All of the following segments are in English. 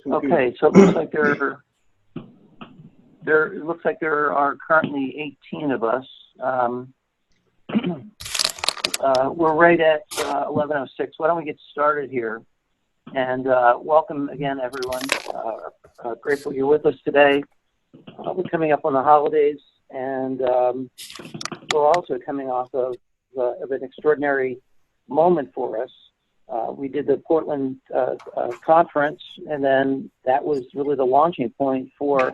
Okay, so it looks like there are currently 18 of us. We're right at 11:06. Why don't we get started here? And welcome again, everyone. Grateful you're with us today. We're coming up on the holidays, and we're also coming off of an extraordinary moment for us. We did the Portland conference, and then that was really the launching point for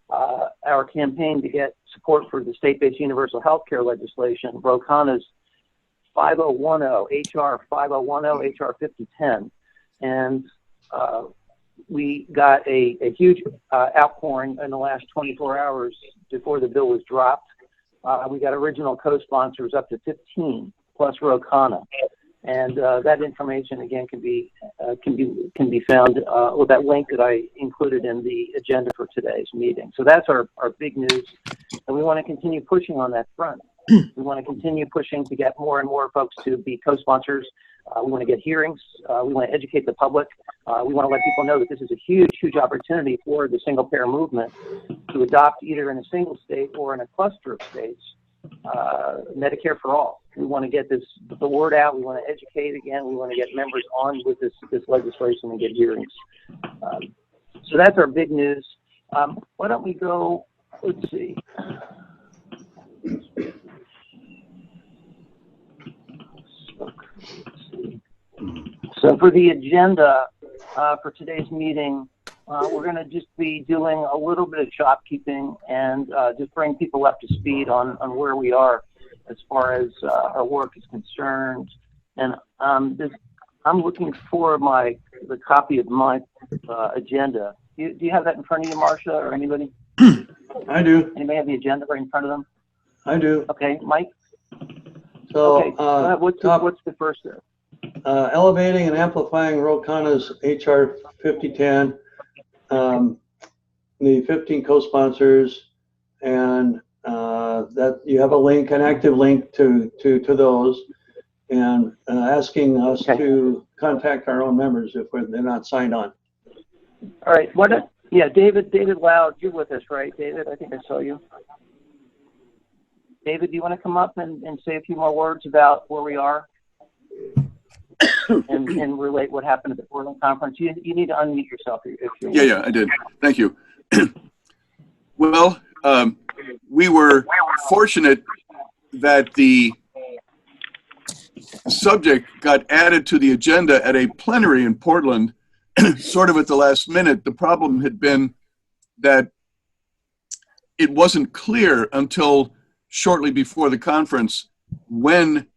our campaign to get support for the state-based universal health care legislation, Ro Khanna's 5010, HR 5010, HR 5010. And we got a huge outpouring in the last 24 hours before the bill was dropped. We got original co-sponsors up to 15 plus Ro Khanna. And that information again can be found with that link that I included in the agenda for today's meeting. So that's our big news, and we want to continue pushing on that front. We want to continue pushing to get more and more folks to be co-sponsors. We want to get hearings. We want to educate the public. We want to let people know that this is a huge opportunity for the single-payer movement to adopt either in a single state or in a cluster of states Medicare for all. We want to get the word out. We want to educate again. We want to get members on with this legislation and get hearings. So that's our big news. Why don't we go? Let's see. So for the agenda for today's meeting, we're going to just be doing a little bit of shopkeeping and just bring people up to speed on where we are as far as our work is concerned. And I'm looking for the copy of my agenda. Do you have that in front of you, Marcia, or anybody? I do. Anybody have the agenda right in front of them? I do. Okay, Mike? So, okay. What's the first there? Elevating and amplifying Ro Khanna's HR 5010, the 15 co-sponsors, and that you have an active link to those, and asking us to contact our own members if they're not signed on. All right. David Loud, you're with us, right, David? I think I saw you. David, do you want to come up and say a few more words about where we are and relate what happened at the Portland conference? You need to unmute yourself if you want. Yeah, I did. Thank you. Well, we were fortunate that the subject got added to the agenda at a plenary in Portland, sort of at the last minute. The problem had been that it wasn't clear until shortly before the conference when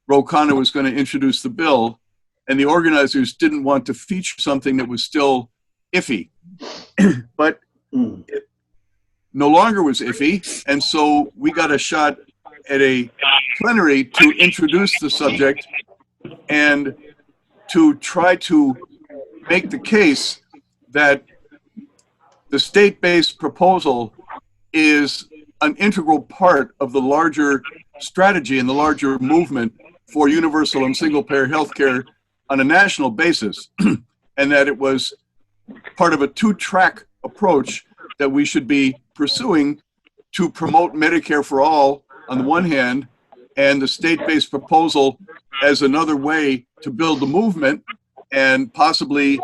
Ro Khanna was going to introduce the bill, and the organizers didn't want to feature something that was still iffy. But it no longer was iffy, and so we got a shot at a plenary to introduce the subject and to try to make the case that the state-based proposal is an integral part of the larger strategy and the larger movement for universal and single-payer healthcare on a national basis, and that it was part of a two-track approach that we should be pursuing to promote Medicare for all on the one hand, and the state-based proposal as another way to build the movement and possibly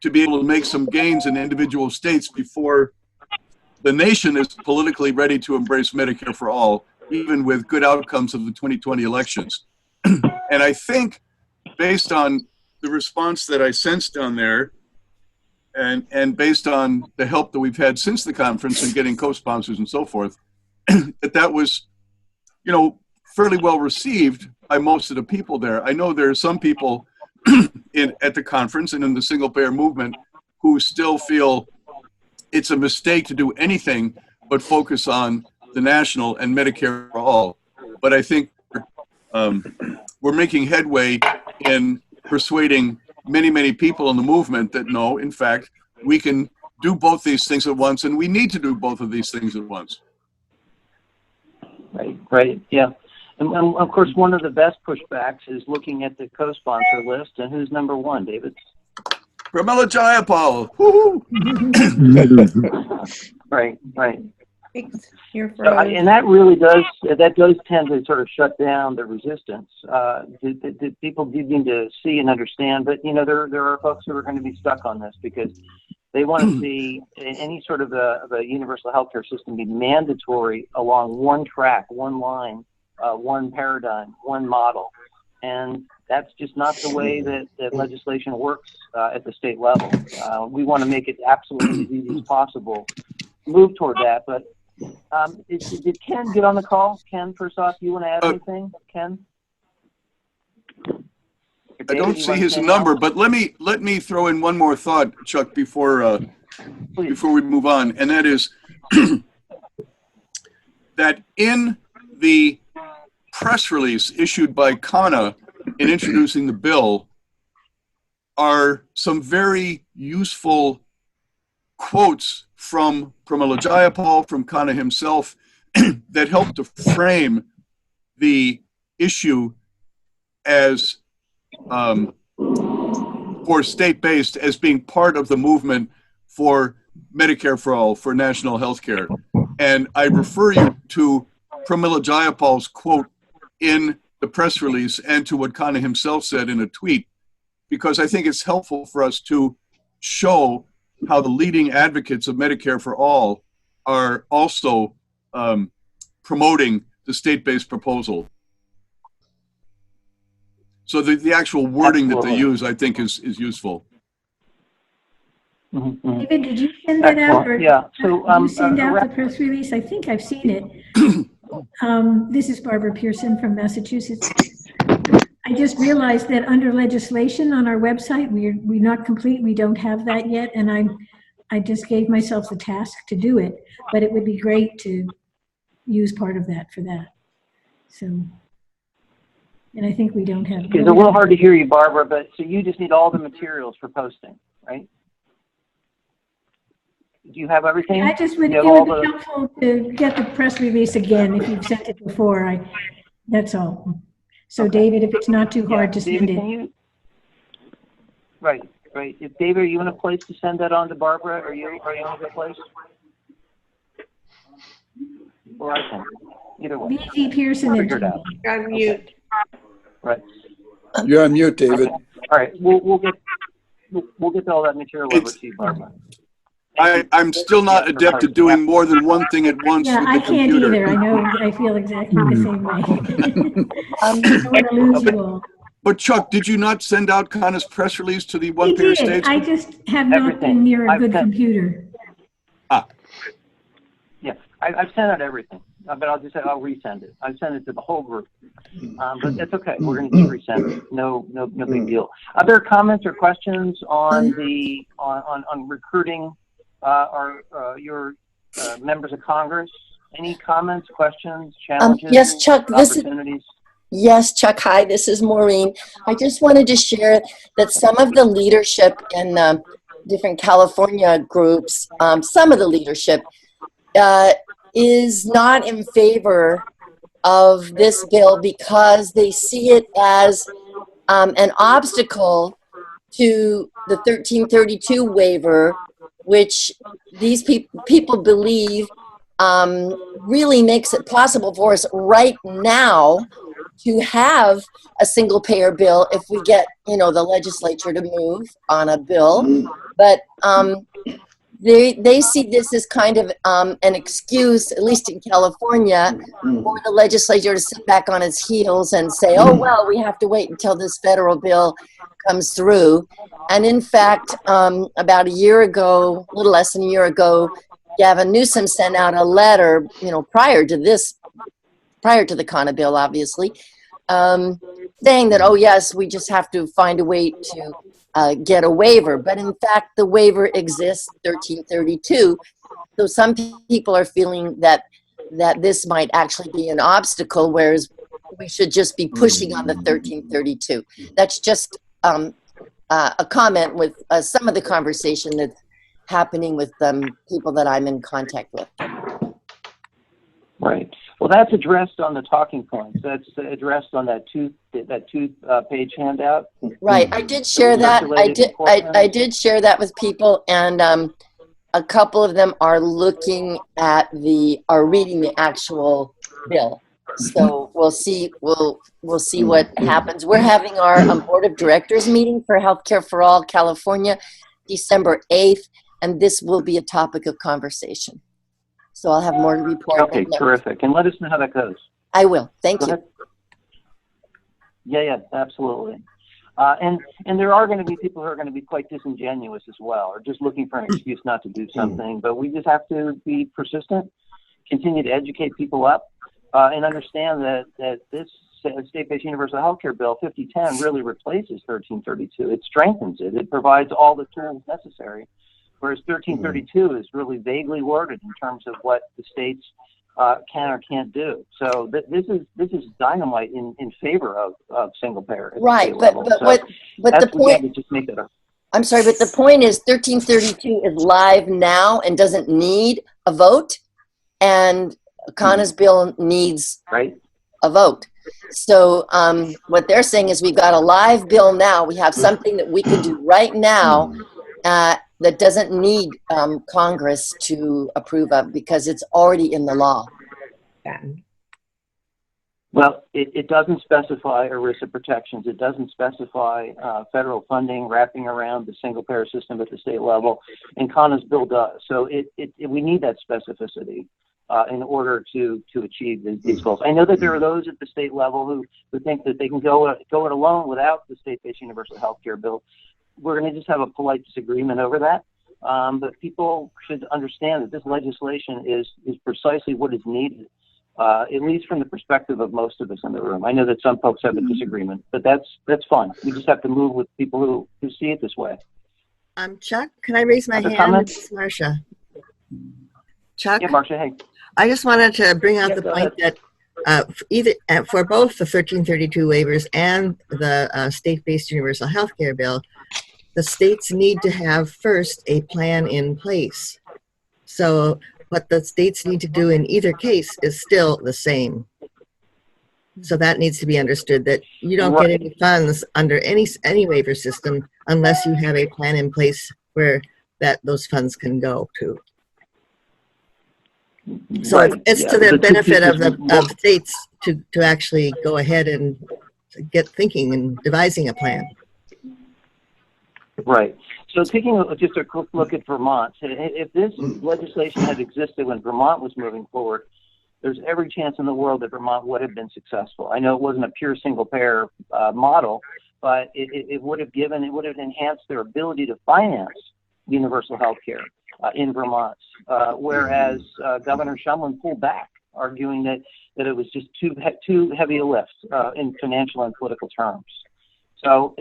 to be able to make some gains in individual states before the nation is politically ready to embrace Medicare for all, even with good outcomes of the 2020 elections. And I think, based on the response that I sensed down there, and based on the help that we've had since the conference and getting co-sponsors and so forth, that was, fairly well received by most of the people there. I know there are some people at the conference and in the single-payer movement who still feel it's a mistake to do anything but focus on the national and Medicare for all. But I think we're making headway in persuading many people in the movement that no, in fact, we can do both these things at once, and we need to do both of these things at once. Right, yeah. And of course, one of the best pushbacks is looking at the co-sponsor list, and who's number one, David? Pramila Jayapal. Woo-hoo. Right, right. You're And that really does tend to sort of shut down the resistance. The people do need to see and understand, but there are folks who are going to be stuck on this because they want to see any sort of a universal healthcare system be mandatory along one track, one line, one paradigm, one model, and that's just not the way that legislation works at the state level. We want to make it absolutely as easy as possible, move toward that, but. Did Ken get on the call? Ken, first off, you want to add anything? Ken? I don't see his number, but let me throw in one more thought, Chuck, before we move on, and that is that in the press release issued by Kana in introducing the bill are some very useful quotes from Pramila Jayapal, from Kana himself, that help to frame the issue as for state-based as being part of the movement for Medicare for all, for national health care. And I refer you to Pramila Jayapal's quote in the press release and to what Kana himself said in a tweet, because I think it's helpful for us to show how the leading advocates of Medicare for all are also promoting the state-based proposal. So the actual wording that they use, I think, is useful. Mm-hmm. David, did you send that out? Or yeah. So did you send out the press release? I think I've seen it. This is Barbara Pearson from Massachusetts. I just realized that under legislation on our website, we're not complete. We don't have that yet, and I just gave myself the task to do it. But it would be great to use part of that for that. So, and I think we don't have. It's a little hard to hear you, Barbara. But so you just need all the materials for posting, right? Do you have everything? I just would. It would be helpful to get the press release again if you've sent it before. That's all. So, okay. David, if it's not too hard to send it. Right. If David, are you in a place to send that on to Barbara? Are you in a good place? Or I can. Either way. B.G. Pearson. Figure it out. You're on mute. Right. You're on mute, David. Okay. All right. We'll get all that material over to you, Barbara. I'm still not adept at doing more than one thing at once with the I can't computer. either. I know. I feel exactly the same way. I don't want to lose you all. But Chuck, did you not send out Kana's press release to the one-payer states? I just have not been near a good computer. Yeah, I've sent out everything, but I'll resend it. I've sent it to the whole group, but that's okay. We're going to just resend it. No big deal. Other comments or questions on the on recruiting your members of Congress? Any comments, questions, challenges? Yes, Chuck. Opportunities. Yes, Chuck. Hi, this is Maureen. I just wanted to share that some of the leadership in different California groups, some of the leadership is not in favor of this bill because they see it as an obstacle to the 1332 waiver, which these people believe really makes it possible for us right now to have a single payer bill if we get, the legislature to move on a bill. But they see this as kind of an excuse, at least in California, for the legislature to sit back on its heels and say, oh, well, we have to wait until this federal bill comes through. And in fact, about a year ago, a little less than a year ago, Gavin Newsom sent out a letter, prior to the Kana bill, obviously, saying that, oh, yes, we just have to find a way to get a waiver. But in fact, the waiver exists, 1332. So some people are feeling that this might actually be an obstacle, whereas we should just be pushing on the 1332. That's just a comment with some of the conversation that's happening with people that I'm in contact with. Right. Well, that's addressed on the talking points. That's addressed on that two-page handout. Right. I did share that. I did share that with people, and a couple of them are looking at are reading the actual bill. So we'll see what happens. We're having our board of directors meeting for Healthcare for All California, December 8th, and this will be a topic of conversation. So I'll have more to report. Okay, terrific. And let us know how that goes. I will. Thank Go you. ahead. Yeah, absolutely. And there are going to be people who are going to be quite disingenuous as well, or just looking for an excuse not to do something. But we just have to be persistent, continue to educate people up, and understand that this state-based universal healthcare bill 5010 really replaces 1332. It strengthens it. It provides all the tools necessary, whereas 1332 is really vaguely worded in terms of what the states can or can't do. So this is dynamite in favor of single payer. Right, but the point. Just make that up. I'm sorry, but the point is 1332 is live now and doesn't need a vote, and Khanna's bill needs a vote. So what they're saying is we've got a live bill now. We have something that we can do right now that doesn't need Congress to approve of because it's already in the law. Well, it doesn't specify ERISA protections. It doesn't specify federal funding wrapping around the single-payer system at the state level, and Khanna's bill does. So we need that specificity in order to achieve these goals. I know that there are those at the state level who think that they can go it alone without the state-based universal health care bill. We're going to just have a polite disagreement over that. But people should understand that this legislation is precisely what is needed, at least from the perspective of most of us in the room. I know that some folks have a disagreement, but that's fine. We just have to move with people who see it this way. Chuck, can I raise my hand? Comments? This is Marcia. Chuck? Yeah, Marcia, hey. I just wanted to bring out the go point ahead. that for both the 1332 waivers and the state-based universal health care bill, the states need to have first a plan in place. So what the states need to do in either case is still the same. So that needs to be understood, that you don't get any funds under any waiver system unless you have a plan in place where those funds can go to. So it's to the benefit of states to actually go ahead and get thinking and devising a plan. Right. So taking just a quick look at Vermont, if this legislation had existed when Vermont was moving forward, there's every chance in the world that Vermont would have been successful. I know it wasn't a pure single payer model, but it would have enhanced their ability to finance universal health care in Vermont, whereas Governor Shumlin pulled back, arguing that it was just too heavy a lift in financial and political terms. So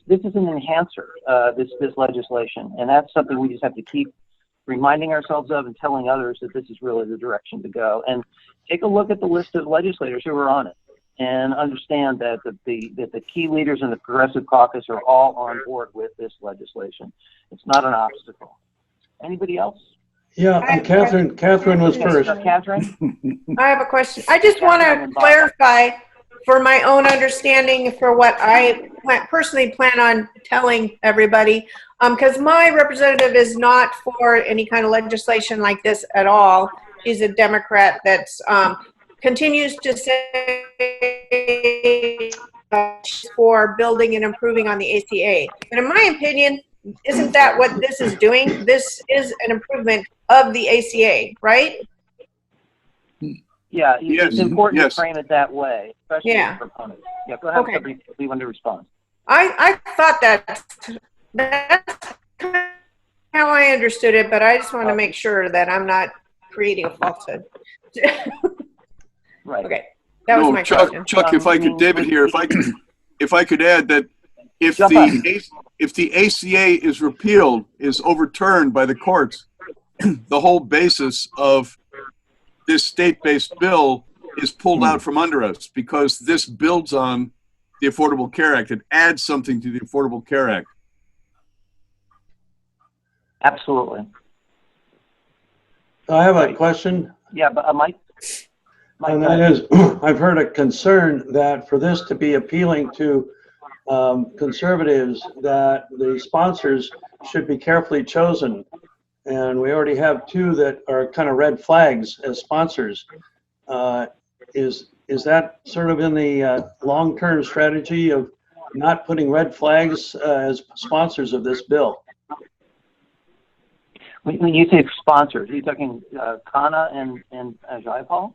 this is an enhancer, this legislation, and that's something we just have to keep reminding ourselves of and telling others that this is really the direction to go. And take a look at the list of legislators who are on it and understand that the key leaders in the Progressive Caucus are all on board with this legislation. It's not an obstacle. Anybody else? Yeah, Catherine was first. Catherine? I have a question. I just want to clarify for my own understanding for what I personally plan on telling everybody, because my representative is not for any kind of legislation like this at all. She's a Democrat that continues to say for building and improving on the ACA. And in my opinion, isn't that what this is doing? This is an improvement of the ACA, right? Yeah, it's important Yes. to frame it that way, especially for proponents. Yeah, go ahead. Okay. Somebody, we want to respond. I thought that's how I understood it, but I just want to make sure that I'm not creating a falsehood. Right. Okay, that was my question. Chuck, if I could, David here, if I could add that if the ACA is repealed, is overturned by the courts, the whole basis of this state-based bill is pulled out from under us, because this builds on the Affordable Care Act. It adds something to the Affordable Care Act. Absolutely. I have a question. Yeah, but Mike? And that is, I've heard a concern that for this to be appealing to conservatives, that the sponsors should be carefully chosen. And we already have two that are kind of red flags as sponsors. Is that sort of in the long-term strategy of not putting red flags as sponsors of this bill? When you say sponsors, are you talking Kana and Jayapal?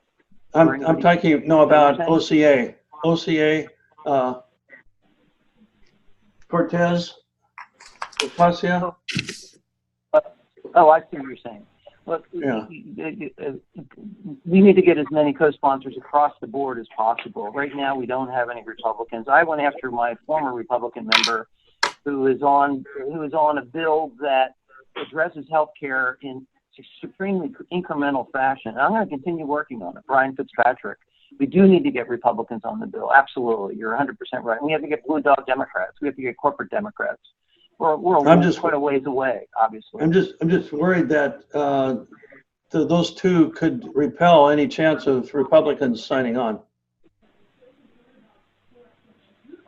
I'm talking, no, about OCA. OCA, Cortez, Ocasio. Oh, I see what you're saying. Look, Yeah. we need to get as many co-sponsors across the board as possible. Right now, we don't have any Republicans. I went after my former Republican member who is on a bill that addresses health care in extremely incremental fashion. And I'm going to continue working on it. Brian Fitzpatrick. We do need to get Republicans on the bill. Absolutely. You're 100% right. We have to get blue dog Democrats. We have to get corporate Democrats. We're quite a ways away, obviously. I'm just worried that those two could repel any chance of Republicans signing on.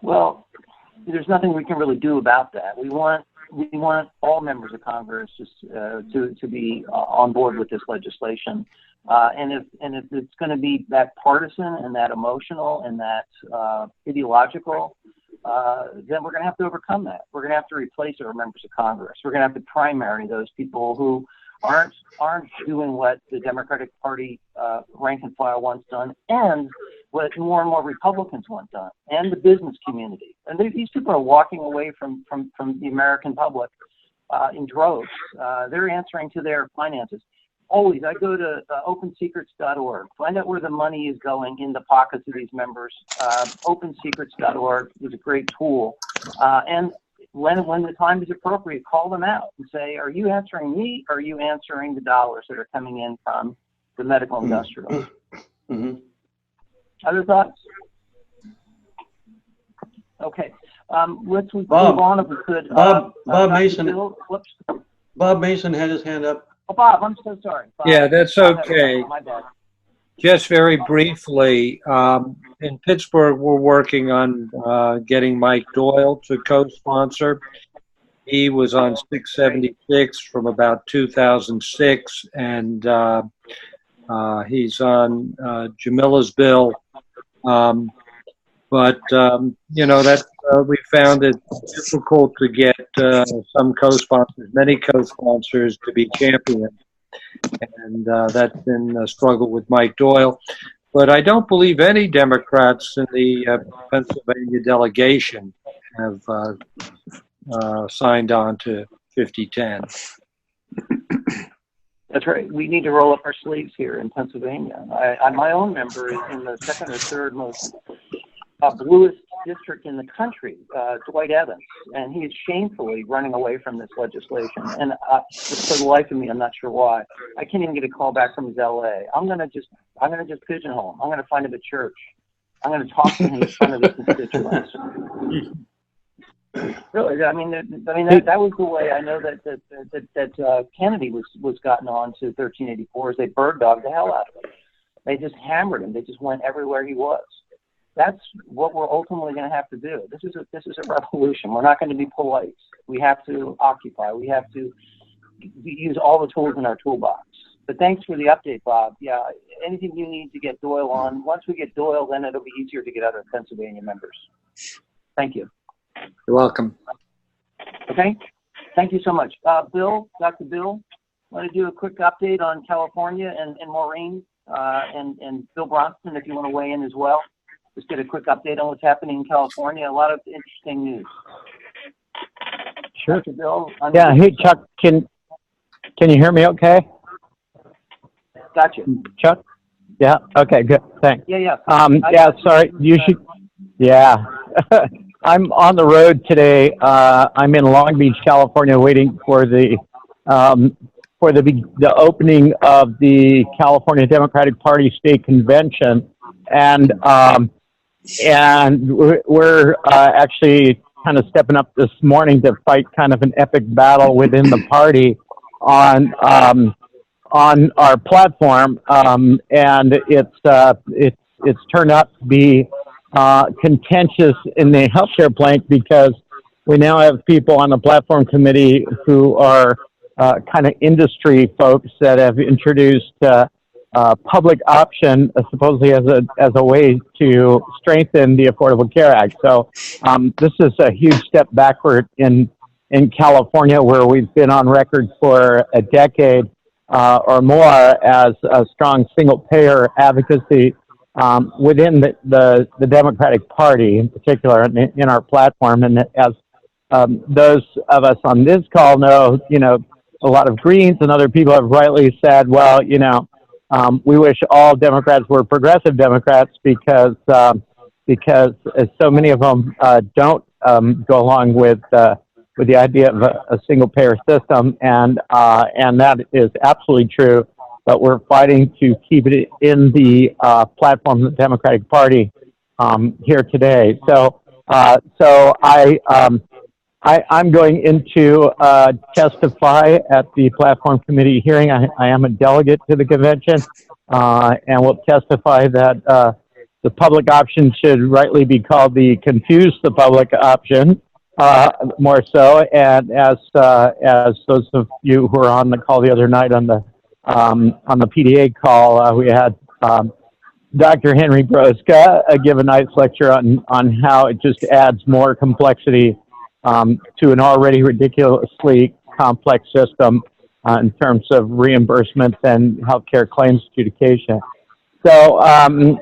Well, there's nothing we can really do about that. We want all members of Congress to be on board with this legislation. And if it's going to be that partisan and that emotional and that ideological, then we're going to have to overcome that. We're going to have to replace our members of Congress. We're going to have to primary those people who aren't doing what the Democratic Party rank and file wants done, and what more and more Republicans want done, and the business community. And these people are walking away from the American public in droves. They're answering to their finances. Always, I go to opensecrets.org. Find out where the money is going in the pockets of these members. Opensecrets.org is a great tool. And when the time is appropriate, call them out and say, are you answering me, or are you answering the dollars that are coming in from the medical industrial? Mm-hmm. Other thoughts? Okay. Let's move on if we could. Bob Mason. Whoops. Bob Mason had his hand up. Oh, Bob, I'm so sorry. Bob, Yeah, that's okay. My bad. Just very briefly, in Pittsburgh, we're working on getting Mike Doyle to co-sponsor. He was on 676 from about 2006, and he's on Jamila's bill. But we found it difficult to get some co-sponsors, many co-sponsors, to be championed. And that's been a struggle with Mike Doyle. But I don't believe any Democrats in the Pennsylvania delegation have signed on to 5010. That's right. We need to roll up our sleeves here in Pennsylvania. My own member is in the second or third most bluest district in the country, Dwight Evans, and he is shamefully running away from this legislation. And just for the life of me, I'm not sure why. I can't even get a call back from his LA. I'm gonna just pigeonhole him. I'm gonna find him at church. I'm gonna talk to him in front of his constituents. Really, I mean that was the way I know that Kennedy was gotten on to 1384. Is they bird dogged the hell out of him. They just hammered him. They just went everywhere he was. That's what we're ultimately going to have to do. This is a revolution. We're not going to be polite. We have to occupy. We have to use all the tools in our toolbox. But thanks for the update, Bob. Yeah, anything you need to get Doyle on. Once we get Doyle, then it'll be easier to get other Pennsylvania members. Thank you. You're welcome. Okay. Thank you so much. Bill, Dr. Bill, want to do a quick update on California and Maureen and Bill Bronston, if you want to weigh in as well. Just get a quick update on what's happening in California. A lot of interesting news. Sure. Dr. Bill, Yeah. Hey, Chuck, can you hear me okay? Gotcha. Chuck? Yeah. Okay, good. Thanks. Yeah. Sorry. You should. Yeah. I'm on the road today. I'm in Long Beach, California, waiting for the opening of the California Democratic Party state convention, and we're actually kind of stepping up this morning to fight kind of an epic battle within the party on on our platform, and it's turned out to be contentious in the healthcare plank because we now have people on the platform committee who are kind of industry folks that have introduced public option supposedly as a way to strengthen the Affordable Care Act. So this is a huge step backward in California, where we've been on record for a decade or more as a strong single-payer advocacy within the Democratic Party, in particular, in our platform. And as those of us on this call know, a lot of Greens and other people have rightly said, well, we wish all Democrats were progressive Democrats because so many of them don't go along with the idea of a single payer system, and that is absolutely true. But we're fighting to keep it in the platform of the Democratic Party here today. So I'm going into testify at the platform committee hearing. I am a delegate to the convention, and will testify that the public option should rightly be called the confuse the public option, more so. And as those of you who were on the call the other night on the PDA call, we had Dr. Henry Broska give a nice lecture on how it just adds more complexity to an already ridiculously complex system in terms of reimbursements and healthcare claims adjudication. So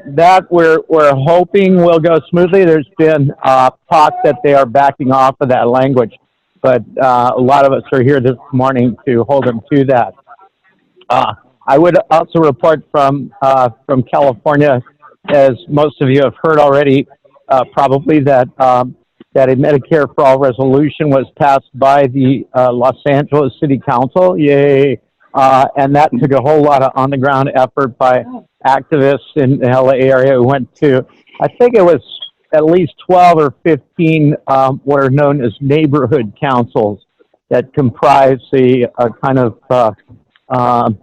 that we're hoping will go smoothly. There's been talk that they are backing off of that language, but a lot of us are here this morning to hold them to that. I would also report from California, as most of you have heard already, probably that a Medicare for All resolution was passed by the Los Angeles City Council. Yay! And that took a whole lot of on-the-ground effort by activists in the LA area who went to, I think it was at least 12 or 15 what are known as neighborhood councils that comprise the kind of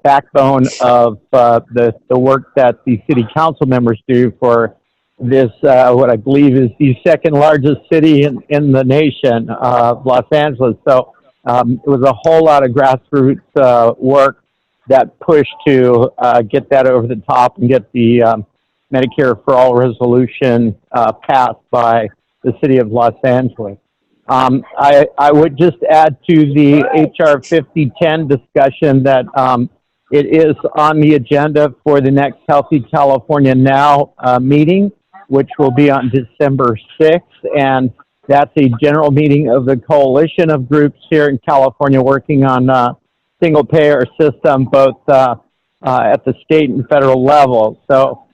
backbone of the work that the city council members do for this, what I believe is the second largest city in the nation, Los Angeles. So it was a whole lot of grassroots work that pushed to get that over the top and get the Medicare for All resolution passed by the city of Los Angeles. I would just add to the HR 5010 discussion that it is on the agenda for the next Healthy California Now meeting, which will be on December 6th. And that's a general meeting of the coalition of groups here in California working on single payer system, both at the state and federal level. So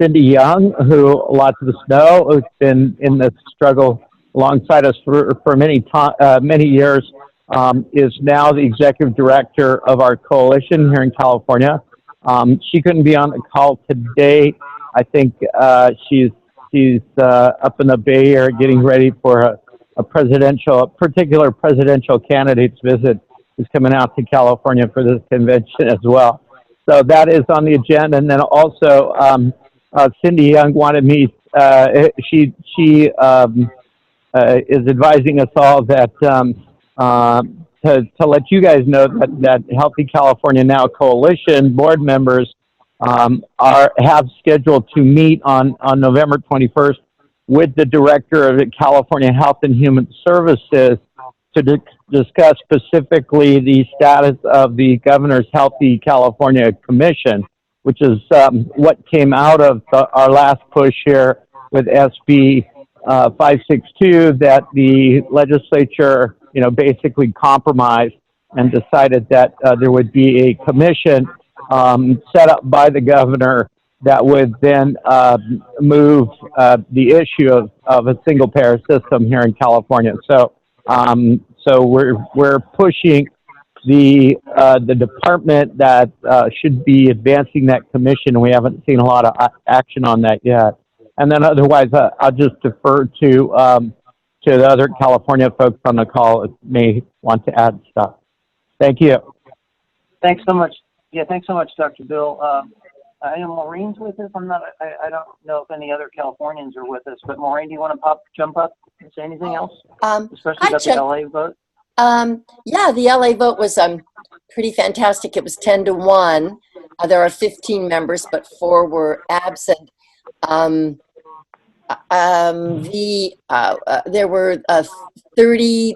Cindy Young, who lots of us know, who's been in this struggle alongside us for many years, is now the executive director of our coalition here in California. She couldn't be on the call today. I think she's up in the Bay Area getting ready for a particular presidential candidate's visit who's coming out to California for this convention as well. So that is on the agenda. And then also Cindy Young wanted me, she is advising us all that to let you guys know that Healthy California Now Coalition board members have scheduled to meet on November 21st with the director of the California Health and Human Services to discuss specifically the status of the Governor's Healthy California Commission, which is what came out of our last push here with SB 562, that the legislature, basically compromised and decided that there would be a commission set up by the governor that would then move the issue of a single payer system here in California. So we're pushing the department that should be advancing that commission. We haven't seen a lot of action on that yet. And then otherwise, I'll just defer to the other California folks on the call if may want to add stuff. Thank you. Thanks so much. Yeah, thanks so much, Dr. Bill. I know Maureen's with us. I don't know if any other Californians are with us, but Maureen, do you want to jump up and say anything else? Especially Hi, about Chuck. the LA vote? Yeah, the LA vote was pretty fantastic. It was 10-1. There are 15 members, but 4 were absent. There were 30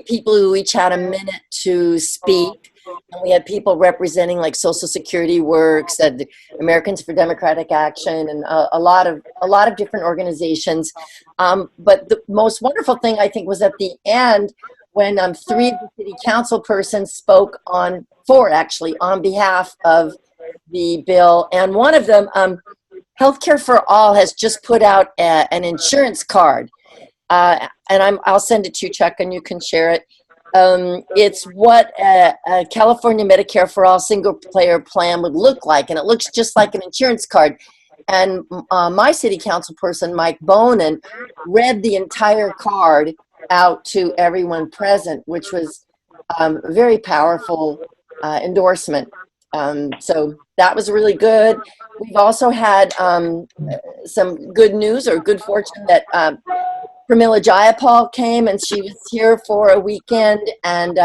people who each had a minute to speak. And we had people representing like Social Security Works and Americans for Democratic Action and a lot of different organizations. But the most wonderful thing I think was at the end when 3 of the city council persons spoke on 4 actually on behalf of the bill, and one of them, Healthcare for All, has just put out an insurance card, and I'll send it to you, Chuck, and you can share it. It's what a California Medicare for All single-payer plan would look like, and it looks just like an insurance card. And my city council person, Mike Bonin, read the entire card out to everyone present, which was a very powerful endorsement. So that was really good. We've also had some good news or good fortune that Pramila Jayapal came, and she was here for a weekend and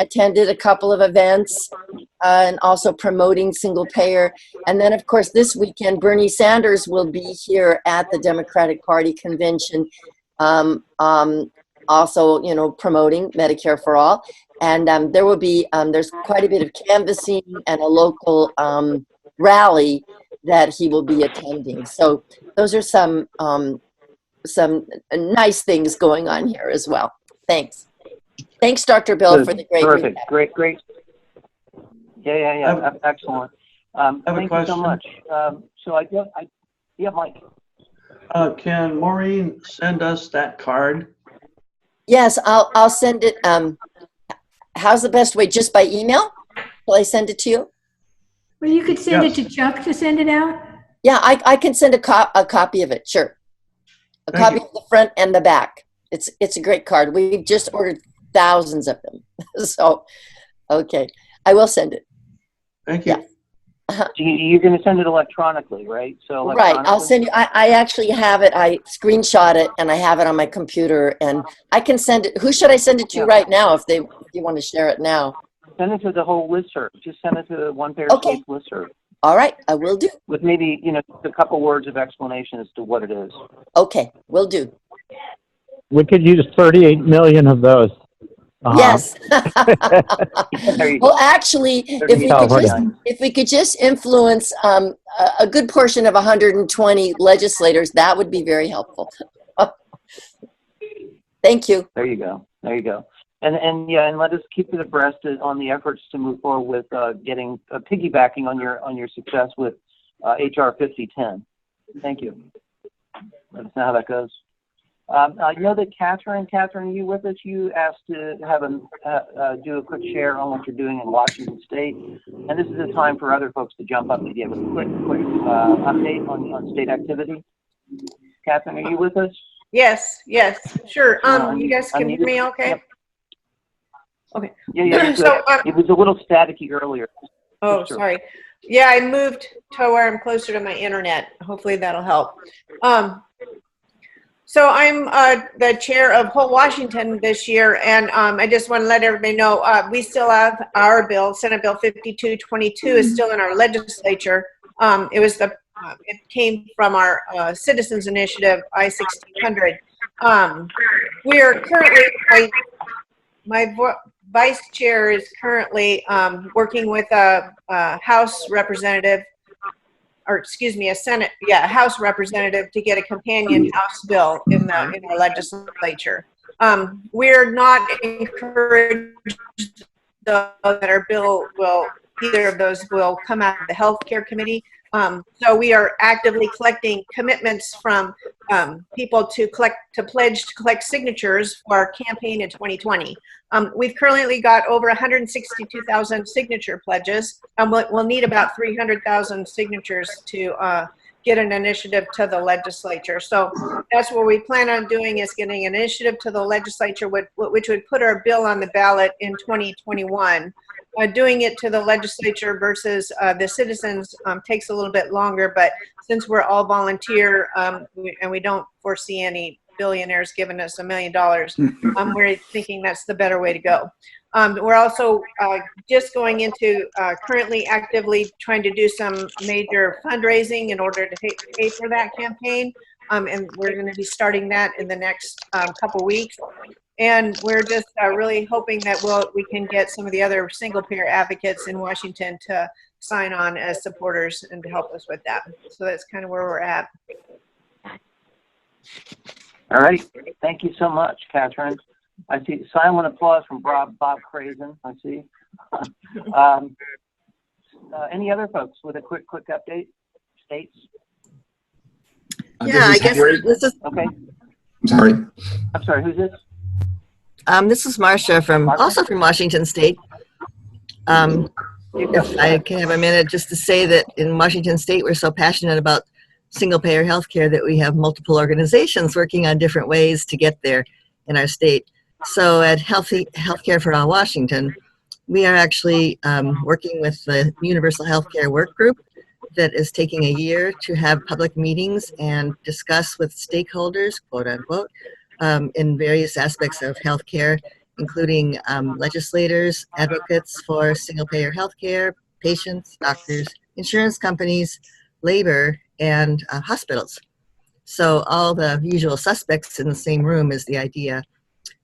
attended a couple of events and also promoting single payer. And then, of course, this weekend, Bernie Sanders will be here at the Democratic Party convention, also, you know, promoting Medicare for All. And there will be, there's quite a bit of canvassing and a local rally that he will be attending. So those are some nice things going on here as well. Thanks. Thanks, Dr. Bill, Good. for the great Terrific. recap. Great. Yeah. Excellent. have a Thank you question. so much. Yeah, Mike. Can Maureen send us that card? Yes, I'll send it. How's the best way? Just by email? Will I send it to you? Well, you could send Yes. it to Chuck to send it out. Yeah, I can send a copy of it. Sure, a Thank copy you. of the front and the back. It's a great card. We've just ordered thousands of them. So, okay, I will send it. Thank you. Yeah. You're going to send it electronically, right? So Right, I'll send you. I actually have it. I screenshot it and I have it on my computer, and I can send it. Who should I send it to Yeah. right now? If you want to share it now. Send it to the whole listserv. Just send it to the One Payer Okay. States listserv All right, I will do. with maybe just a couple words of explanation as to what it is. Okay, will do. We could use 38 million of those. Yes. There you go. Well, actually, if we could just influence a good portion of 120 legislators, that would be very helpful. Thank you. There you go. And let us keep it abreast on the efforts to move forward with getting piggybacking on your success with HR 5010. Thank you. Let us know how that goes. I know that Catherine, are you with us? You asked to have do a quick share on what you're doing in Washington State, and this is a time for other folks to jump up and give a quick update on state activity. Catherine, are you with us? Yes, sure. You guys can hear me okay? Yep. Okay. Yeah. So, it was a little staticky earlier. oh, Sure. sorry. Yeah, I moved to where I'm closer to my internet. Hopefully that'll help. So I'm the chair of Whole Washington this year, and I just want to let everybody know we still have our bill, Senate Bill 5222, is still in our legislature. It came from our Citizens Initiative, I-1600. We are currently, my vice chair is currently working with a House representative, or excuse me, a House representative to get a companion House bill in our legislature. We're not encouraged that our bill either of those will come out of the Healthcare Committee. So we are actively collecting commitments from people to pledge to collect signatures for our campaign in 2020. We've currently got over 162,000 signature pledges, and we'll need about 300,000 signatures to get an initiative to the legislature. So that's what we plan on doing, is getting an initiative to the legislature, which would put our bill on the ballot in 2021. Doing it to the legislature versus the citizens takes a little bit longer, but since we're all volunteer and we don't foresee any billionaires giving us $1 million, we're thinking that's the better way to go. We're also just going into currently actively trying to do some major fundraising in order to pay for that campaign. And we're going to be starting that in the next couple weeks. And we're just really hoping that we can get some of the other single payer advocates in Washington to sign on as supporters and to help us with that. So that's kind of where we're at. All right. Thank you so much, Catherine. I see silent applause from Bob Crazen. I see. Any other folks with a quick update? States? Yeah, I guess this is. Okay. Sorry. I'm sorry. Who's this? This is Marcia also from Washington State. If I can have a minute just to say that in Washington State, we're so passionate about single-payer healthcare that we have multiple organizations working on different ways to get there in our state. So at Healthcare for All Washington, we are actually working with the Universal Healthcare Work Group that is taking a year to have public meetings and discuss with stakeholders, quote unquote, in various aspects of healthcare, including legislators, advocates for single-payer healthcare, patients, doctors, insurance companies, labor, and hospitals. So all the usual suspects in the same room is the idea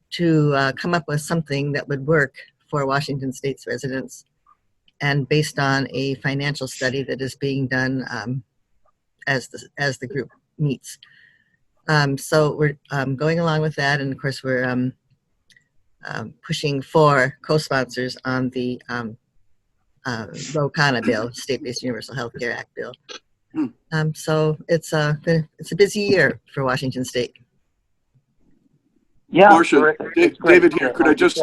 to come up with something that would work for Washington State's residents, and based on a financial study that is being done as the group meets. So we're going along with that, and of course we're pushing for co-sponsors on the ROCANA bill, State-Based Universal Healthcare Act bill. So it's a busy year for Washington State. Yeah, Marcia, David here. Could I just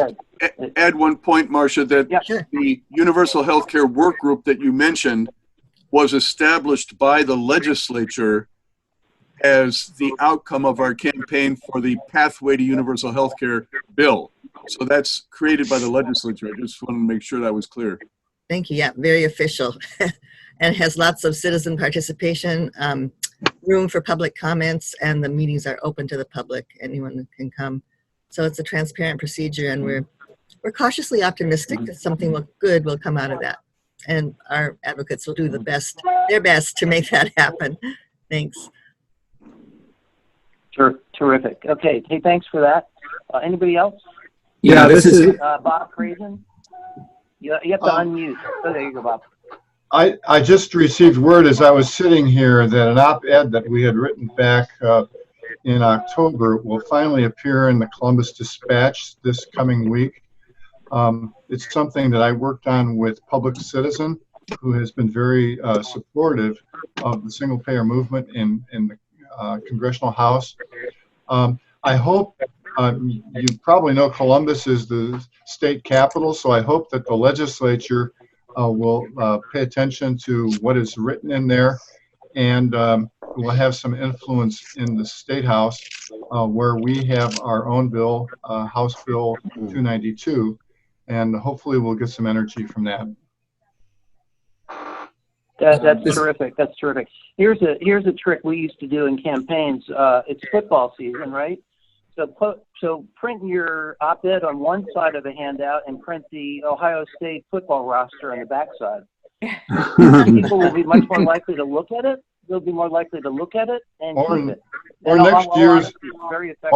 add one point, Marcia, that Sure. the Universal Healthcare Work Group that you mentioned was established by the legislature as the outcome of our campaign for the Pathway to Universal Healthcare bill. So that's created by the legislature. I just wanted to make sure that was clear. Thank you. Yeah, very official. And has lots of citizen participation, room for public comments, and the meetings are open to the public. Anyone can come. So it's a transparent procedure, and we're cautiously optimistic that something good will come out of that. And our advocates will do their best to make that happen. Thanks. Sure. Terrific. Okay. Hey, thanks for that. Anybody else? Yeah, this is. Bob Crazen. You have to unmute. Oh, there you go, Bob. I just received word as I was sitting here that an op-ed that we had written back in October will finally appear in the Columbus Dispatch this coming week. It's something that I worked on with Public Citizen, who has been very supportive of the single-payer movement in the Congressional House. I hope, you probably know Columbus is the state capital, so I hope that the legislature will pay attention to what is written in there, and will have some influence in the State House, where we have our own bill, House Bill 292, and hopefully we'll get some energy from that. That's terrific. That's terrific. Here's a trick we used to do in campaigns. It's football season, right? So print your op-ed on one side of the handout and print the Ohio State football roster on the back side. People will be much more likely to look at it. They'll be more likely to look at it and keep it. Or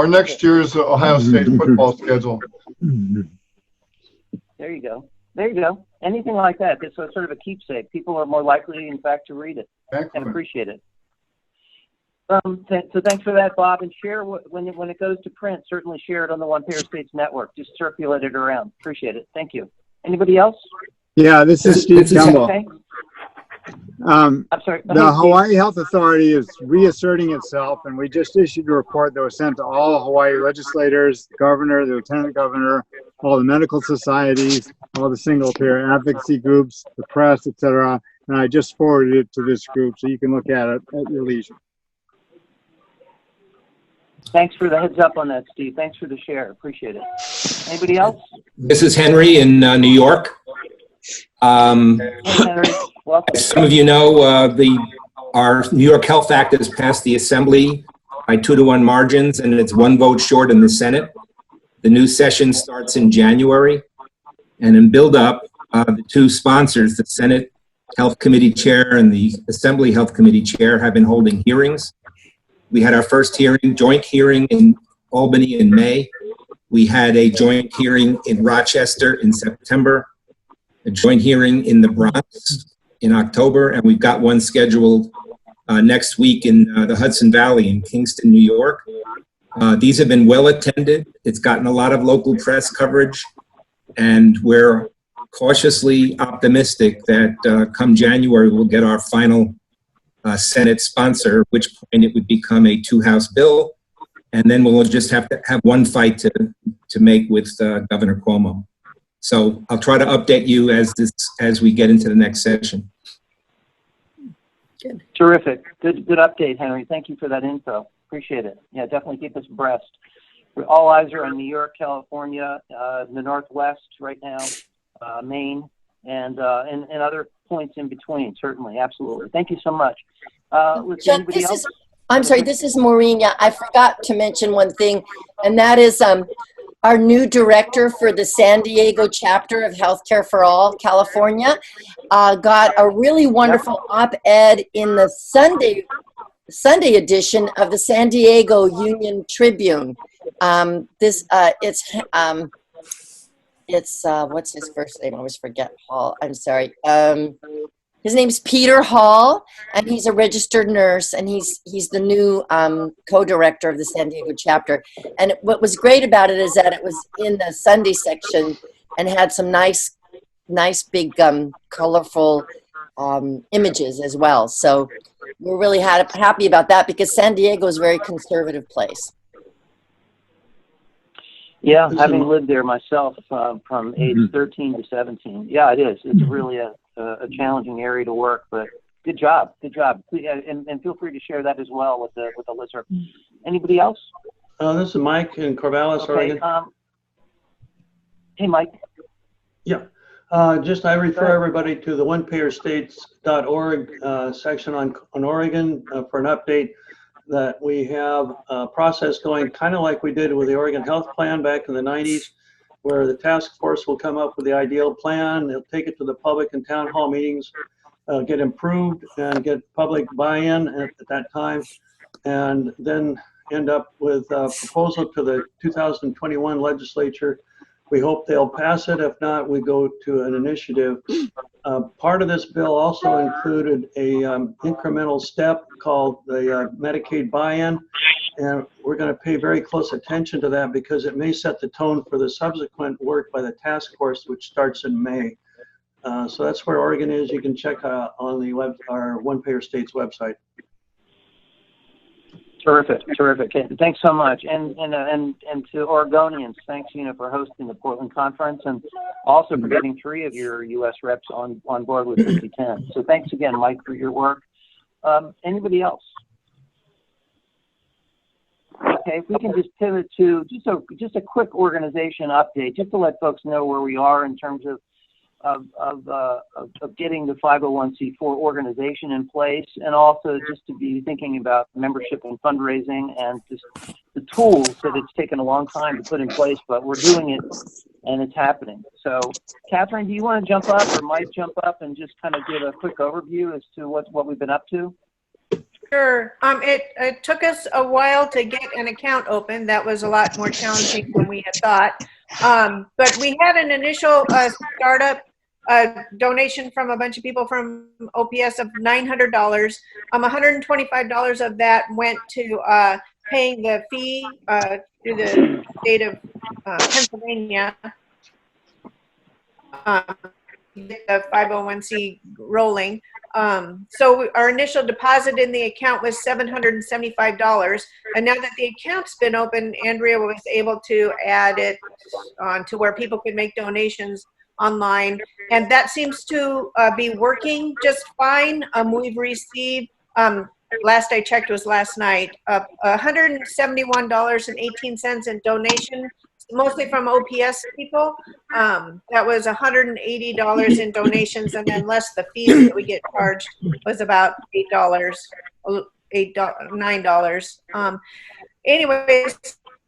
next year's Ohio State football schedule. There you go. There you go. Anything like that. It's sort of a keepsake. People are more likely, in fact, to read it and appreciate it. So thanks for that, Bob. And share when it goes to print. Certainly share it on the One Payer States Network. Just circulate it around. Appreciate it. Thank you. Anybody else? Yeah, this is Steve Campbell. Okay. I'm sorry. The Hawaii Health Authority is reasserting itself, and we just issued a report that was sent to all Hawaii legislators, the governor, the lieutenant governor, all the medical societies, all the single-payer advocacy groups, the press, etc. And I just forwarded it to this group so you can look at it at your leisure. Thanks for the heads up on that, Steve. Thanks for the share. Appreciate it. Anybody else? This is Henry in New York. Hey, Henry. Welcome. As some of you know, our New York Health Act has passed the Assembly by 2-to-1 margins, and it's 1 vote short in the Senate. The new session starts in January, and in build-up, the 2 sponsors, the Senate Health Committee Chair and the Assembly Health Committee Chair, have been holding hearings. We had our first joint hearing in Albany in May. We had a joint hearing in Rochester in September, a joint hearing in the Bronx in October, and we've got one scheduled next week in the Hudson Valley in Kingston, New York. These have been well attended. It's gotten a lot of local press coverage, and we're cautiously optimistic that come January we'll get our final Senate sponsor, at which point it would become a 2-house bill, and then we'll just have to have one fight to make with Governor Cuomo. So I'll try to update you as we get into the next session. Good. Terrific. Good update, Henry. Thank you for that info. Appreciate it. Yeah, definitely keep us abreast. All eyes are on New York, California, the Northwest right now, Maine, and other points in between, certainly. Absolutely. Thank you so much. Chuck, I'm sorry, this is Maureen. Yeah, I forgot to mention one thing, and that is our new director for the San Diego chapter of Healthcare for All, California, got a really wonderful op-ed in the Sunday edition of the San Diego Union Tribune. It's what's his first name? I always forget. Hall. I'm sorry. His name's Peter Hall, and he's a registered nurse, and he's the new co-director of the San Diego chapter. And what was great about it is that it was in the Sunday section and had some nice big colorful images as well. So we're really happy about that because San Diego is a very conservative place. Yeah, having lived there myself from age 13 to 17. Yeah, it is. It's really a challenging area to work, but good job. Good job. And feel free to share that as well with the listener. Anybody else? This is Mike in Corvallis, Oregon. Hey, Mike. Yeah. I refer everybody to the onepayerstates.org section on Oregon for an update that we have a process going kind of like we did with the Oregon Health Plan back in the 90s, where the task force will come up with the ideal plan. They'll take it to the public and town hall meetings, get improved and get public buy-in at that time, and then end up with a proposal to the 2021 legislature. We hope they'll pass it. If not, we go to an initiative. Part of this bill also included a incremental step called the Medicaid buy-in, and we're going to pay very close attention to that because it may set the tone for the subsequent work by the task force, which starts in May. So that's where Oregon is. You can check on our One Payer States website. Terrific. Thanks so much. And to Oregonians, thanks, for hosting the Portland conference and also for getting 3 of your U.S. reps on board with 5010. So thanks again, Mike, for your work. Anybody else? Okay, if we can just pivot to just a quick organization update, just to let folks know where we are in terms of getting the 501c4 organization in place, and also just to be thinking about membership and fundraising and just the tools that it's taken a long time to put in place, but we're doing it and it's happening. So, Catherine, do you want to jump up, or Mike jump up and just kind of give a quick overview as to what we've been up to? Sure. It took us a while to get an account open. That was a lot more challenging than we had thought. But we had an initial startup donation from a bunch of people from OPS of $900. $125 of that went to paying the fee to the state of Pennsylvania. The 501c rolling. So our initial deposit in the account was $775. And now that the account's been open, Andrea was able to add it on to where people could make donations online, and that seems to be working just fine. We've received, last I checked was last night, $171.18 in donation, mostly from OPS people. That was $180 in donations, and then less the fees that we get charged was about $9. Anyways,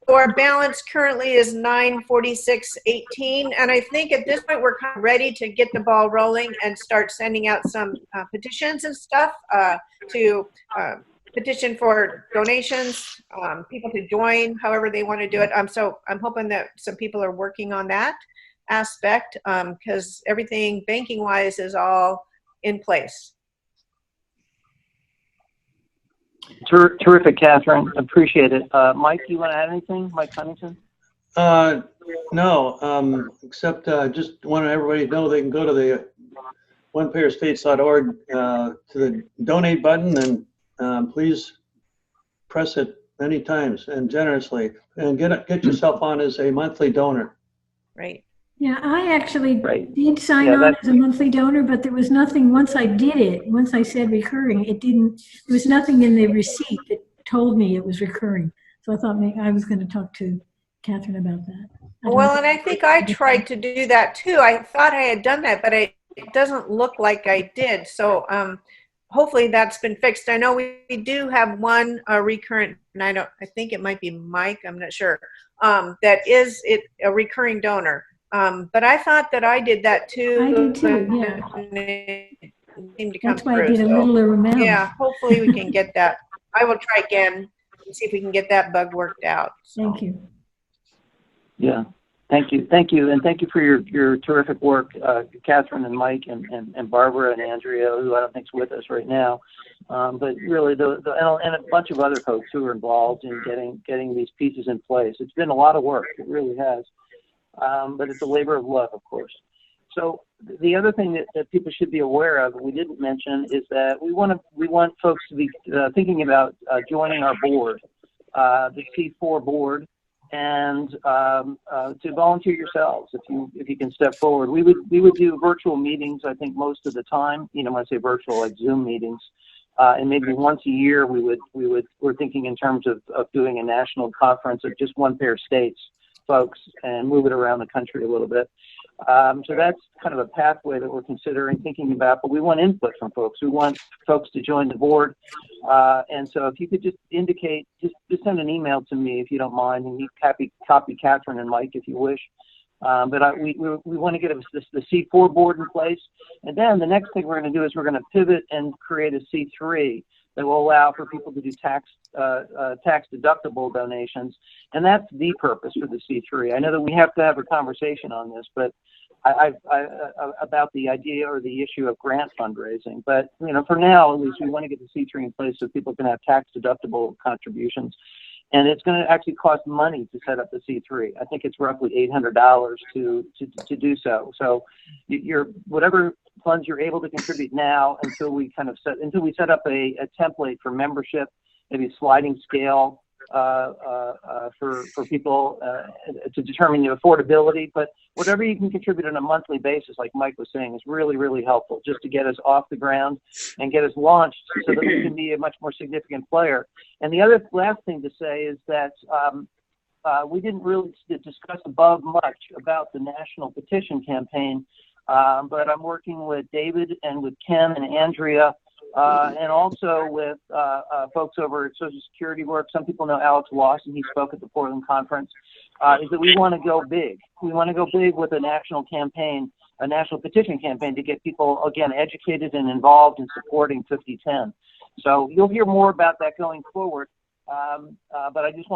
our balance currently is $946.18, and I think at this point we're kind of ready to get the ball rolling and start sending out some petitions and stuff to petition for donations, people to join however they want to do it. So I'm hoping that some people are working on that aspect because everything banking wise is all in place. Terrific, Catherine. Appreciate it. Mike, you want to add anything? Mike Huntington? No, except just want everybody to know they can go to the onepayerstates.org to the donate button and please press it many times and generously and get yourself on as a monthly donor. Right. Yeah, I actually did sign on as a monthly donor, but there was nothing, once I did it, once I said recurring, there was nothing in the receipt that told me it was recurring. So I thought maybe I was going to talk to Catherine about that. Well, and I think I tried to do that too. I thought I had done that, but it doesn't look like I did. So hopefully that's been fixed. I know we do have one recurrent, and I think it might be Mike, I'm not sure, that is a recurring donor. But I thought that I did that too. I did too, yeah. It seemed to come That's why through, I did a littler amount. Yeah, hopefully we can get that. I will try again and see if we can get that bug worked out. So. Thank you. Yeah, thank you. Thank you. And thank you for your terrific work, Catherine and Mike and Barbara and Andrea, who I don't think is with us right now. But really, and a bunch of other folks who are involved in getting these pieces in place. It's been a lot of work. It really has. But it's a labor of love, of course. So the other thing that people should be aware of, and we didn't mention, is that we want folks to be thinking about joining our board, the C4 board, and to volunteer yourselves if you can step forward. We would do virtual meetings, I think, most of the time. You know, when I say virtual, like Zoom meetings, and maybe once a year we're thinking in terms of doing a national conference of just one pair of states folks and move it around the country a little bit. So that's kind of a pathway that we're considering thinking about, but we want input from folks. We want folks to join the board. And so if you could just indicate, just send an email to me if you don't mind, and you copy Catherine and Mike if you wish. But we want to get the C4 board in place. And then the next thing we're going to do is we're going to pivot and create a C3 that will allow for people to do tax deductible donations. And that's the purpose for the C3. I know that we have to have a conversation on this, but about the idea or the issue of grant fundraising. But, you know, for now, at least we want to get the C3 in place so people can have tax deductible contributions. And it's going to actually cost money to set up the C3. I think it's roughly $800 to do so. So whatever funds you're able to contribute now until we set up a template for membership, maybe a sliding scale for people to determine the affordability. But whatever you can contribute on a monthly basis, like Mike was saying, is really, really helpful just to get us off the ground and get us launched so that we can be a much more significant player. And the last thing to say is that we didn't really discuss above much about the national petition campaign, but I'm working with David and with Ken and Andrea and also with folks over at Social Security Work. Some people know Alex Lawson. He spoke at the Portland conference. Is that we want to go big. We want to go big with a national campaign, a national petition campaign to get people, again, educated and involved in supporting 5010. So you'll hear more about that going forward. But we just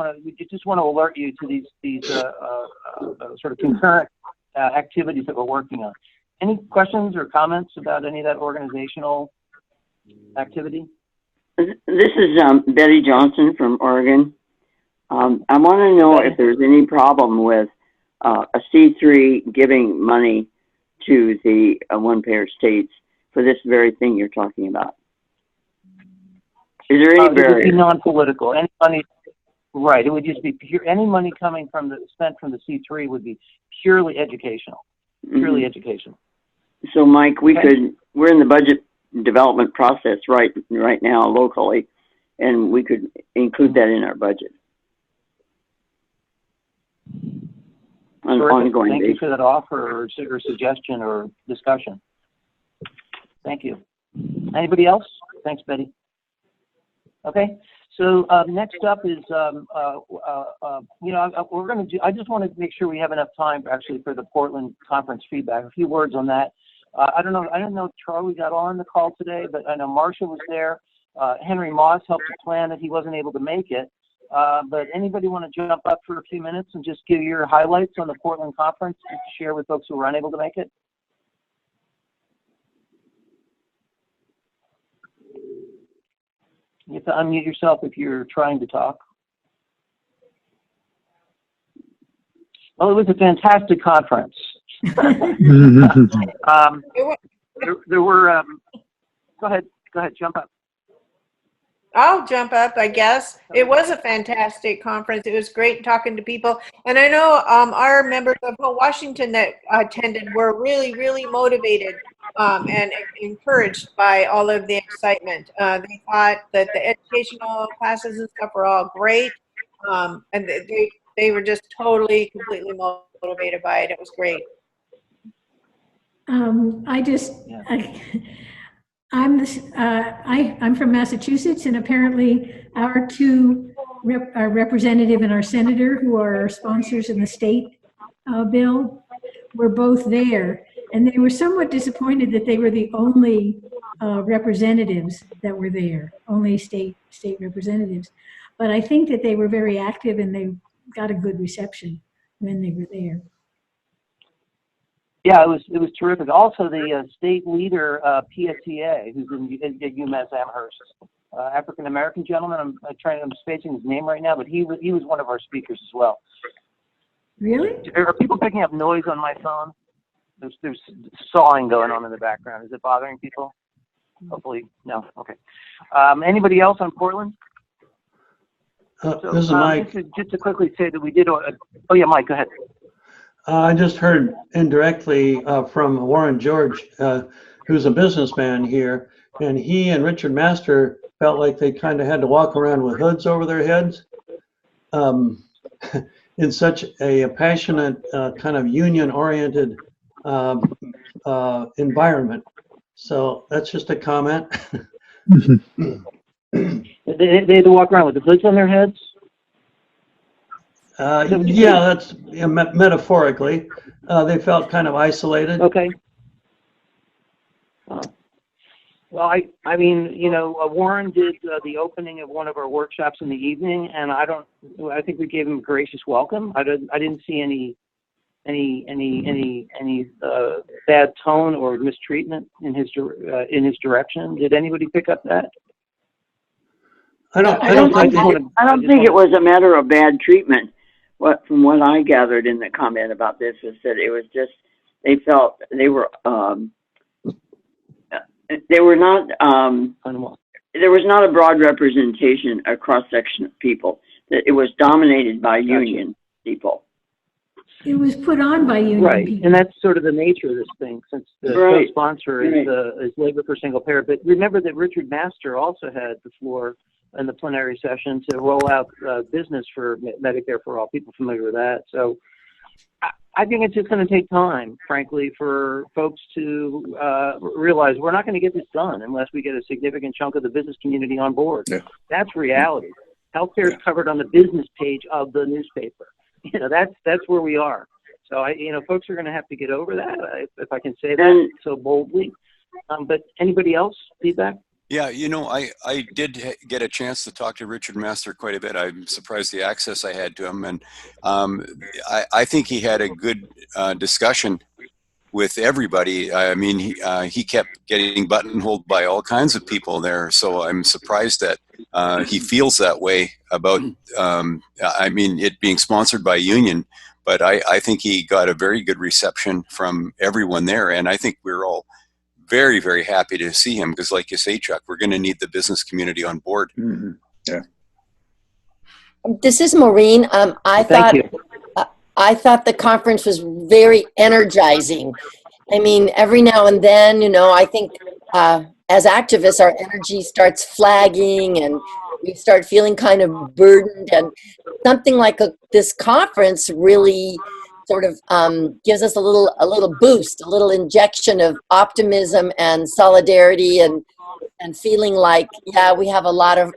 want to alert you to these sort of concurrent activities that we're working on. Any questions or comments about any of that organizational activity? This is Betty Johnson from Oregon. I want to know if there's any problem with a C3 giving money to the one-payer states for this very thing you're talking about. Is there any barrier? It would be non-political. Any money, right? It would just be pure. Any money coming spent from the C3 would be purely educational. purely education. So, Mike, Okay. we're in the budget development process right now locally, and we could include that in our budget on an Terrific. ongoing Thank basis. you for that offer or suggestion or discussion. Thank you. Anybody else? Thanks, Betty. Okay, so next up is, we're going to do, I just want to make sure we have enough time actually for the Portland conference feedback. A few words on that. I don't know if Charlie got on the call today, but I know Marcia was there. Henry Moss helped to plan it. He wasn't able to make it. But anybody want to jump up for a few minutes and just give your highlights on the Portland conference to share with folks who were unable to make it? You have to unmute yourself if you're trying to talk. Well, it was a fantastic conference. There were, go ahead, jump up. I'll jump up, I guess. It was a fantastic conference. It was great talking to people. And I know our members of Washington that attended were really, really motivated and encouraged by all of the excitement. They thought that the educational classes and stuff were all great. And they were just totally, completely motivated by it. It was great. I'm from Massachusetts, and apparently our our representative and our senator, who are our sponsors in the state bill, were both there, and they were somewhat disappointed that they were the only representatives that were there, only state representatives. But I think that they were very active and they got a good reception when they were there. Yeah, it was terrific. Also, the state leader, PSEA, who's at UMass Amherst, African American gentleman. I'm spacing his name right now, but he was one of our speakers as well. Really? Are people picking up noise on my phone? There's sawing going on in the background. Is it bothering people? Hopefully, no. Okay. Anybody else on Portland? This is Mike. Just to quickly say that we did. Oh yeah, Mike, go ahead. I just heard indirectly from Warren George, who's a businessman here, and he and Richard Master felt like they kind of had to walk around with hoods over their heads in such a passionate, kind of union-oriented environment. So that's just a comment. They had to walk around with the hoods on their heads? Yeah, that's metaphorically. They felt kind of isolated. Okay. Well, I mean, Warren did the opening of one of our workshops in the evening, and I think we gave him a gracious welcome. I didn't see any bad tone or mistreatment in his direction. Did anybody pick up that? I don't think it was a matter of bad treatment. From what I gathered in the comment about this is that it was just they felt they were not. There was not a broad representation, a cross section of people. That it was dominated by union people. It was put on by union right, people. And that's sort of the nature of this thing, since the co-sponsor is Labor for Single Payer. But remember that Richard Master also had the floor in the plenary session to roll out business for Medicare for All. People familiar with that. So I think it's just going to take time, frankly, for folks to realize we're not going to get this done unless we get a significant chunk of the business community on board. Yeah. That's reality. Healthcare is covered on the business page of the newspaper. That's where we are. So folks are going to have to get over that, if I can say that so boldly. But anybody else feedback? Yeah, I did get a chance to talk to Richard Master quite a bit. I'm surprised the access I had to him, and I think he had a good discussion with everybody. I mean, he kept getting buttonholed by all kinds of people there, so I'm surprised that he feels that way about, it being sponsored by a union, but I think he got a very good reception from everyone there, and I think we're all very, very happy to see him because, like you say, Chuck, we're going to need the business community on board. Mm-hmm. Yeah. This is Maureen. I I thought the conference was very energizing. I mean, every now and then, you know, I think as activists, our energy starts flagging and we start feeling kind of burdened. And something like this conference really sort of gives us a little boost, a little injection of optimism and solidarity and feeling like, yeah, we have a lot of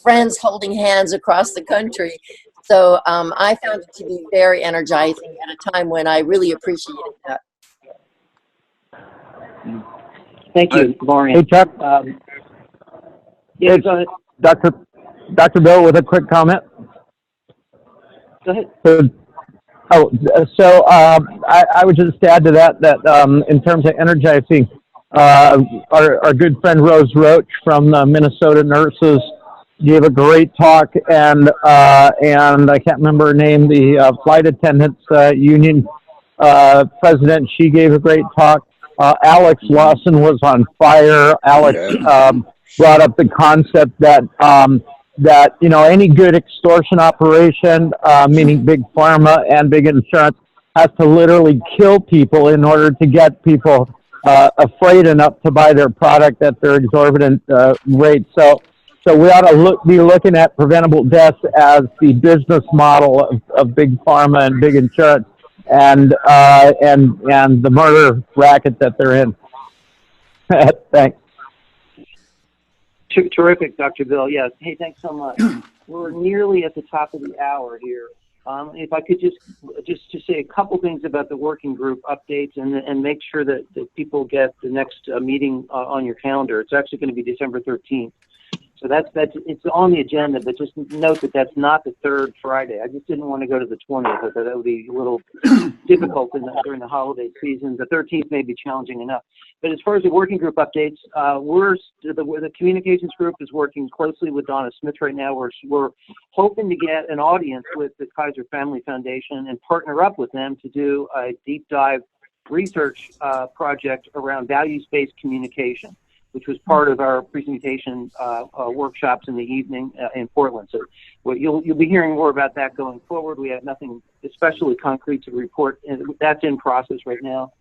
friends holding hands across the country. So I found it to be very energizing at a time when I really appreciated that. Thank you, Maureen. Hey, Chuck. Yeah, go ahead. Dr. Bill with a quick comment. Go ahead. I would just add to that in terms of energizing, our good friend Rose Roach from the Minnesota Nurses gave a great talk, and I can't remember her name, the flight attendants union president. She gave a great talk. Alex Lawson was on fire. Alex brought up the concept that you know, any good extortion operation, meaning big pharma and big insurance, has to literally kill people in order to get people afraid enough to buy their product at their exorbitant rates. So we ought to be looking at preventable deaths as the business model of big pharma and big insurance, and the murder racket that they're in. Thanks. Terrific, Dr. Bill. Yes. Hey, thanks so much. We're nearly at the top of the hour here. If I could just say a couple things about the working group updates and make sure that people get the next meeting on your calendar. It's actually going to be December 13th. So it's on the agenda, but just note that that's not the third Friday. I just didn't want to go to the 20th. I thought that would be a little difficult during the holiday season. The 13th may be challenging enough. But as far as the working group updates, the communications group is working closely with Donna Smith right now. We're hoping to get an audience with the Kaiser Family Foundation and partner up with them to do a deep dive research project around values-based communication, which was part of our presentation workshops in the evening in Portland. So you'll be hearing more about that going forward. We have nothing especially concrete to report, and that's in process right now.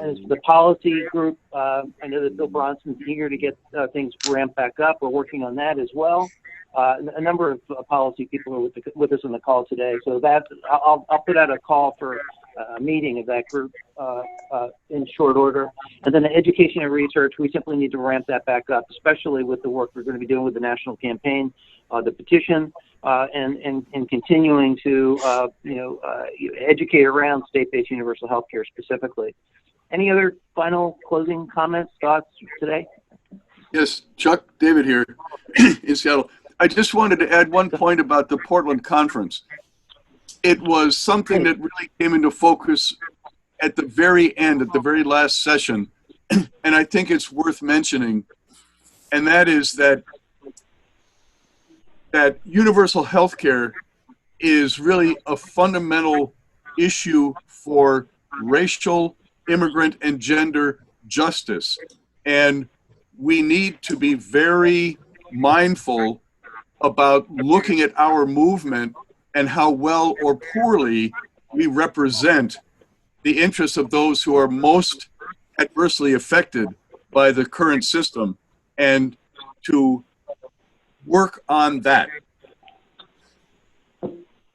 As for the policy group, I know that Bill Bronson's eager to get things ramped back up. We're working on that as well. A number of policy people are with us on the call today. So that I'll put out a call for a meeting of that group in short order. And then the education and research, we simply need to ramp that back up, especially with the work we're going to be doing with the national campaign, the petition, and continuing to educate around state-based universal health care specifically. Any other final closing comments, thoughts today? Yes, Chuck, David here in Seattle. I just wanted to add one point about the Portland conference. It was something that really came into focus at the very end, at the very last session, and I think it's worth mentioning, and that is that universal health care is really a fundamental issue for racial, immigrant, and gender justice. And we need to be very mindful about looking at our movement and how well or poorly we represent the interests of those who are most adversely affected by the current system, and to work on that.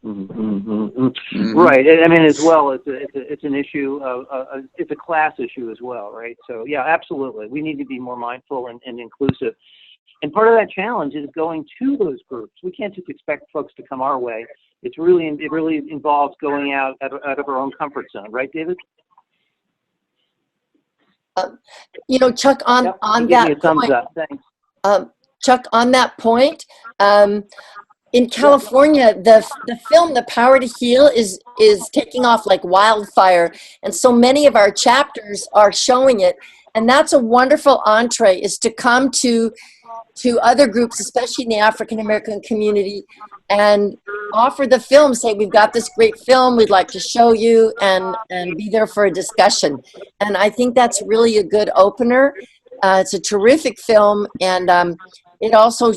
Right. I mean, as well, it's an issue, it's a class issue as well, right? So, yeah, absolutely. We need to be more mindful and inclusive. And part of that challenge is going to those groups. We can't just expect folks to come our way. It really involves going out of our own comfort zone, right, David? Chuck, on Give that me a thumbs point, up. Thanks. Chuck, on that point, in California, the film "The Power to Heal" is taking off like wildfire, and so many of our chapters are showing it. And that's a wonderful entree, is to come to other groups, especially in the African American community, and offer the film. Say, we've got this great film, we'd like to show you, and be there for a discussion. And I think that's really a good opener. It's a terrific film, and it also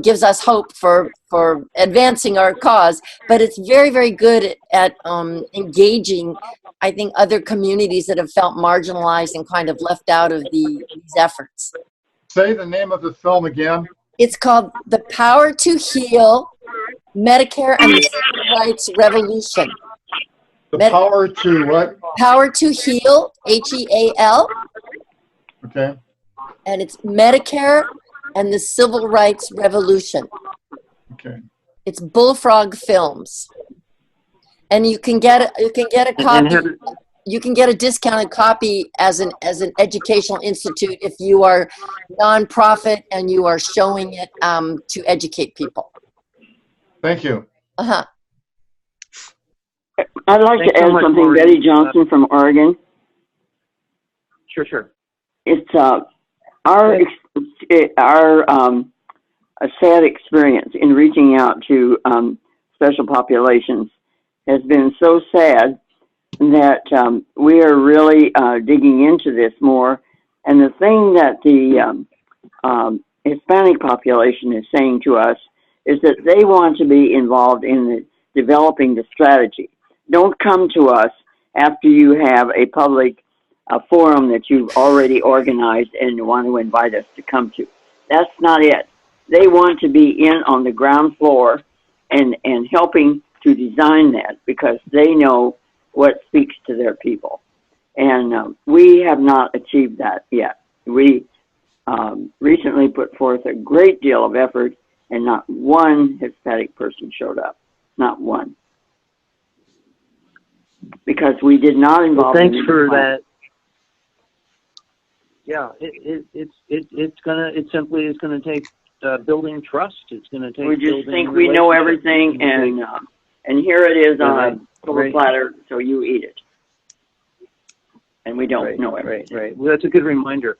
gives us hope for advancing our cause. But it's very, very good at engaging, I think, other communities that have felt marginalized and kind of left out of these efforts. Say the name of the film again. It's called The Power to Heal, Medicare and the Civil Rights Revolution. The Power to what? Power to Heal, HEAL. Okay. And it's Medicare and the Civil Rights Revolution. Okay. It's Bullfrog Films. And you can get a copy. You can get a discounted copy as an educational institute if you are nonprofit and you are showing it to educate people. Thank you. Uh-huh. I'd like Thanks to so add much, something. Maureen. Betty Johnson from Oregon. Sure. It's our a sad experience in reaching out to special populations has been so sad that we are really digging into this more. And the thing that the Hispanic population is saying to us is that they want to be involved in developing the strategy. Don't come to us after you have a public forum that you've already organized and want to invite us to come to. That's not it. They want to be in on the ground floor and helping to design that because they know what speaks to their people. And we have not achieved that yet. We recently put forth a great deal of effort and not one Hispanic person showed up. Not one. Because we did not involve them. Thanks for that. Yeah, it simply is gonna take building trust. It's gonna take. We just think we know everything, and here it is on a silver platter, so you eat it. And we don't know everything. Right. Well, that's a good reminder.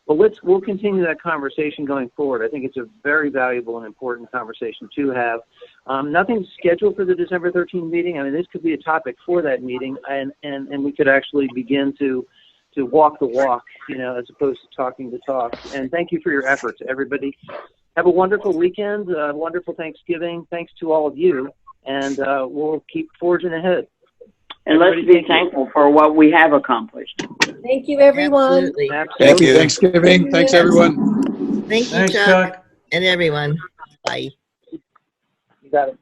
Well, we'll continue that conversation going forward. I think it's a very valuable and important conversation to have. Nothing's scheduled for the December 13th meeting. I mean, this could be a topic for that meeting, and we could actually begin to walk the walk, as opposed to talking the talk. And thank you for your efforts, everybody. Have a wonderful weekend, wonderful Thanksgiving. Thanks to all of you, and we'll keep forging ahead. And let's be thankful for what we have accomplished. Thank you, everyone. Absolutely. Thank you. Thanksgiving. Thanks, everyone. Thank you, Thanks, Chuck, and everyone. Bye. You got it.